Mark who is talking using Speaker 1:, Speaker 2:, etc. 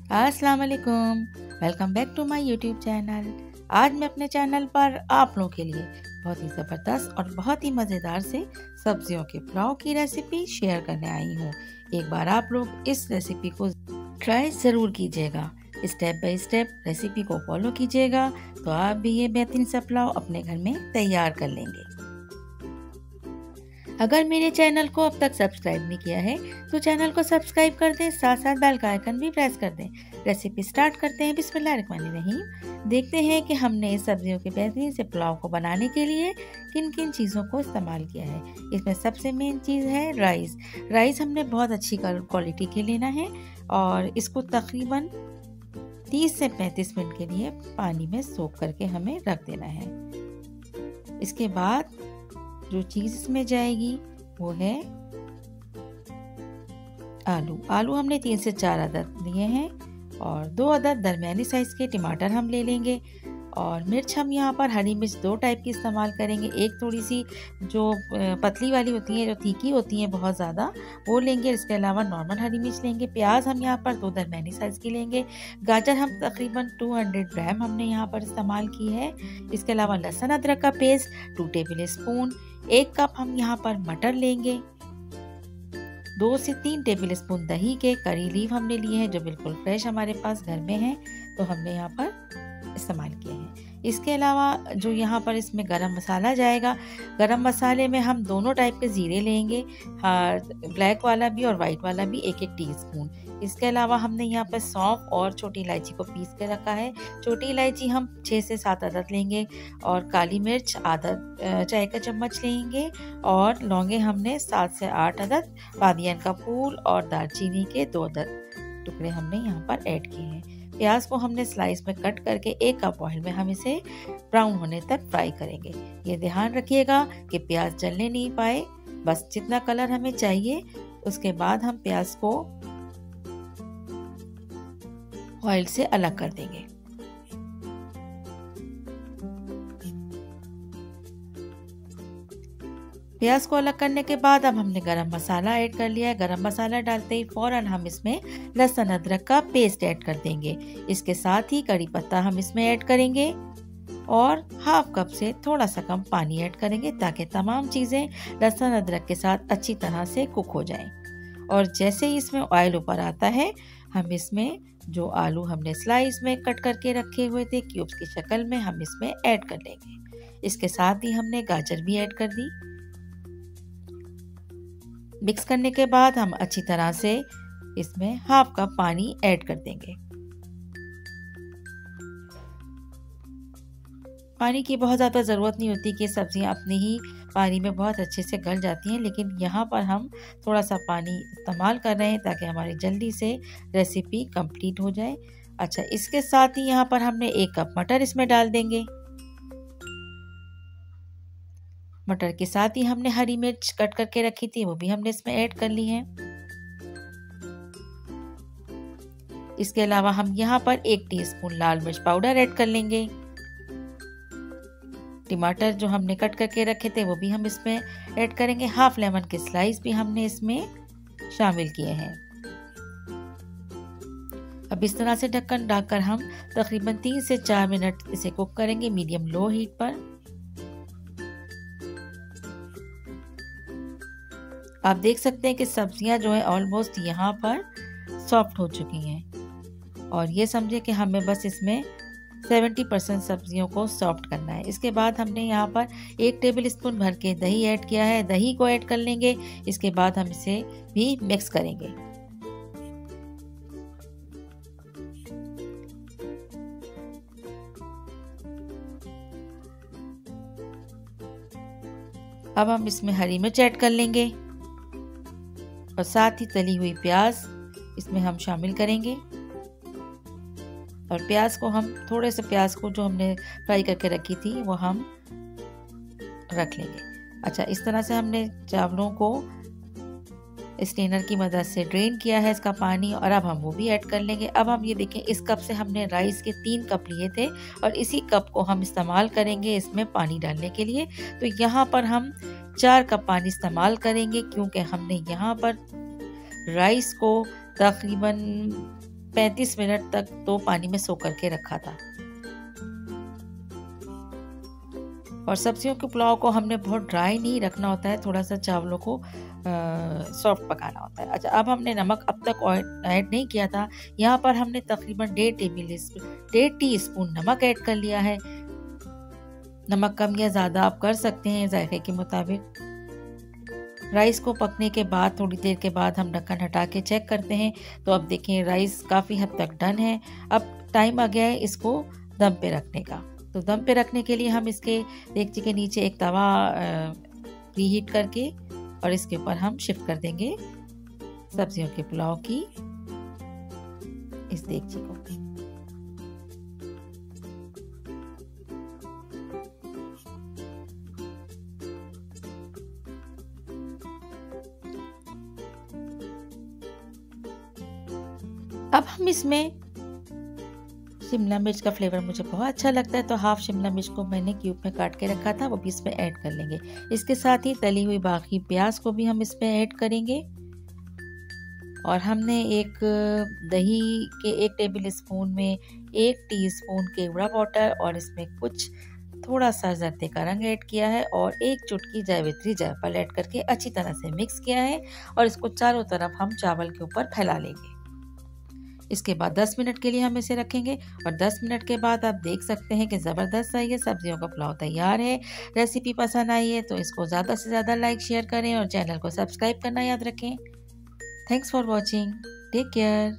Speaker 1: अस्सलाम वालेकुम। Welcome back to my YouTube channel. आज मैं अपने चैनल पर आप लोगों के लिए बहुत ही ज़बरदस्त और बहुत ही मज़ेदार से सब्जियों के पुलाव की रेसिपी शेयर करने आई हूँ। एक बार आप लोग इस रेसिपी को ट्राई ज़रूर कीजिएगा। स्टेप बाय स्टेप रेसिपी को फॉलो कीजिएगा तो आप भी ये बेहतरीन सा पुलाव अपने घर में तैयार कर लेंगे। अगर मेरे चैनल को अब तक सब्सक्राइब नहीं किया है तो चैनल को सब्सक्राइब कर दें, साथ साथ बेल का आइकन भी प्रेस कर दें। रेसिपी स्टार्ट करते हैं। बिस्मिल्लाहिर्रहमानिर्रहीम। देखते हैं कि हमने इस सब्जियों के बेहतरीन से पुलाव को बनाने के लिए किन किन चीज़ों को इस्तेमाल किया है। इसमें सबसे मेन चीज़ है राइस। राइस हमने बहुत अच्छी क्वालिटी के लेना है और इसको तकरीबन 30 से 35 मिनट के लिए पानी में सोख करके हमें रख देना है। इसके बाद जो चीज़ इसमें जाएगी वो है आलू हमने 3 से 4 अदद लिए हैं और 2 अदद दरमियानी साइज़ के टमाटर हम ले लेंगे। और मिर्च हम यहाँ पर हरी मिर्च 2 टाइप की इस्तेमाल करेंगे। एक थोड़ी सी जो पतली वाली होती है, जो तीखी होती है बहुत ज़्यादा, वो लेंगे। इसके अलावा नॉर्मल हरी मिर्च लेंगे। प्याज हम यहाँ पर 2 दरमियानी साइज़ की लेंगे। गाजर हम तकरीबन 200 ग्राम हमने यहाँ पर इस्तेमाल की है। इसके अलावा लहसुन अदरक का पेस्ट 2 टेबल स्पून। 1 कप हम यहाँ पर मटर लेंगे। 2 से 3 टेबल स्पून दही के करी लीव हमने लिए हैं जो बिल्कुल फ्रेश हमारे पास घर में है, तो हमने यहाँ पर इस्तेमाल किए हैं। इसके अलावा जो यहाँ पर इसमें गरम मसाला जाएगा, गरम मसाले में हम दोनों टाइप के ज़ीरे लेंगे, ब्लैक वाला भी और वाइट वाला भी 1-1 टीस्पून। इसके अलावा हमने यहाँ पर सौंफ और छोटी इलायची को पीस के रखा है। छोटी इलायची हम 6 से 7 अदद लेंगे और काली मिर्च आधा चाय का चम्मच लेंगे और लौंगे हमने 7 से 8 अदद, बादियान का फूल और दालचीनी के 2 अदद टुकड़े हमने यहाँ पर ऐड किए हैं। प्याज को हमने स्लाइस में कट करके 1 कप ऑयल में हम इसे ब्राउन होने तक फ्राई करेंगे। ये ध्यान रखिएगा कि प्याज जलने नहीं पाए, बस जितना कलर हमें चाहिए। उसके बाद हम प्याज को ऑयल से अलग कर देंगे। प्याज को अलग करने के बाद अब हमने गरम मसाला ऐड कर लिया है। गरम मसाला डालते ही फौरन हम इसमें लहसुन अदरक का पेस्ट ऐड कर देंगे। इसके साथ ही कड़ी पत्ता हम इसमें ऐड करेंगे और हाफ कप से थोड़ा सा कम पानी ऐड करेंगे ताकि तमाम चीज़ें लहसुन अदरक के साथ अच्छी तरह से कुक हो जाएं। और जैसे ही इसमें ऑयल ऊपर आता है, हम इसमें जो आलू हमने स्लाइस में कट करके रखे हुए थे क्यूब्स की शक्ल में, हम इसमें ऐड कर लेंगे। इसके साथ ही हमने गाजर भी ऐड कर दी। मिक्स करने के बाद हम अच्छी तरह से इसमें हाफ कप पानी ऐड कर देंगे। पानी की बहुत ज़्यादा ज़रूरत नहीं होती कि सब्जियां अपने ही पानी में बहुत अच्छे से गल जाती हैं, लेकिन यहाँ पर हम थोड़ा सा पानी इस्तेमाल कर रहे हैं ताकि हमारी जल्दी से रेसिपी कंप्लीट हो जाए। अच्छा, इसके साथ ही यहाँ पर हमने 1 कप मटर इसमें डाल देंगे। मटर के साथ ही हमने हरी मिर्च कट करके रखी थी, वो भी हमने इसमें ऐड कर ली है। इसके अलावा हम यहाँ पर 1 टीस्पून लाल मिर्च पाउडर ऐड कर लेंगे। टमाटर जो हमने कट करके रखे थे वो भी हम इसमें ऐड करेंगे। हाफ लेमन के स्लाइस भी हमने इसमें शामिल किए हैं। अब इस तरह से ढक्कन ढककर हम तकरीबन 3 से 4 मिनट इसे कुक करेंगे मीडियम लो हीट पर। आप देख सकते हैं कि सब्जियां जो है ऑलमोस्ट यहाँ पर सॉफ्ट हो चुकी हैं और ये समझे कि हमें बस इसमें 70% सब्जियों को सॉफ्ट करना है। इसके बाद हमने यहाँ पर 1 टेबल स्पून भर के दही ऐड किया है। दही को ऐड कर लेंगे। इसके बाद हम इसे भी मिक्स करेंगे। अब हम इसमें हरी मिर्च ऐड कर लेंगे और साथ ही तली हुई प्याज इसमें हम शामिल करेंगे। और प्याज को हम थोड़े से प्याज को जो हमने फ्राई करके रखी थी वो हम रख लेंगे। अच्छा, इस तरह से हमने चावलों को स्ट्रेनर की मदद से ड्रेन किया है इसका पानी और अब हम वो भी ऐड कर लेंगे। अब हम ये देखें, इस कप से हमने राइस के 3 कप लिए थे और इसी कप को हम इस्तेमाल करेंगे इसमें पानी डालने के लिए। तो यहाँ पर हम 4 कप पानी इस्तेमाल करेंगे क्योंकि हमने यहाँ पर राइस को तकरीबन 35 मिनट तक तो पानी में सो करके रखा था। और सब्जियों के पुलाव को हमने बहुत ड्राई नहीं रखना होता है, थोड़ा सा चावलों को सॉफ्ट पकाना होता है। अच्छा, अब हमने नमक अब तक ऐड नहीं किया था। यहाँ पर हमने तकरीबन 1.5 टीस्पून नमक ऐड कर लिया है। नमक कम या ज़्यादा आप कर सकते हैं जायके के मुताबिक। राइस को पकने के बाद थोड़ी देर के बाद हम ढक्कन हटा के चेक करते हैं, तो अब देखें राइस काफ़ी हद तक डन है। अब टाइम आ गया है इसको दम पे रखने का। तो दम पे रखने के लिए हम इसके देगची के नीचे एक तवा प्रीहीट करके और इसके ऊपर हम शिफ्ट कर देंगे सब्जियों के पुलाव की इस देगची को। अब हम इसमें शिमला मिर्च का फ्लेवर मुझे बहुत अच्छा लगता है, तो हाफ शिमला मिर्च को मैंने क्यूब में काट के रखा था, वो भी इसमें ऐड कर लेंगे। इसके साथ ही तली हुई बाकी प्याज को भी हम इसमें ऐड करेंगे। और हमने एक दही के 1 टेबल स्पून में 1 टीस्पून केवड़ा पाउडर और इसमें कुछ थोड़ा सा जर्दे का रंग ऐड किया है और 1 चुटकी जावित्री जायफल ऐड करके अच्छी तरह से मिक्स किया है और इसको चारों तरफ हम चावल के ऊपर फैला लेंगे। इसके बाद 10 मिनट के लिए हम इसे रखेंगे और 10 मिनट के बाद आप देख सकते हैं कि ज़बरदस्त सा ये सब्जियों का पुलाव तैयार है। रेसिपी पसंद आई है तो इसको ज़्यादा से ज़्यादा लाइक शेयर करें और चैनल को सब्सक्राइब करना याद रखें। Thanks for watching. Take care.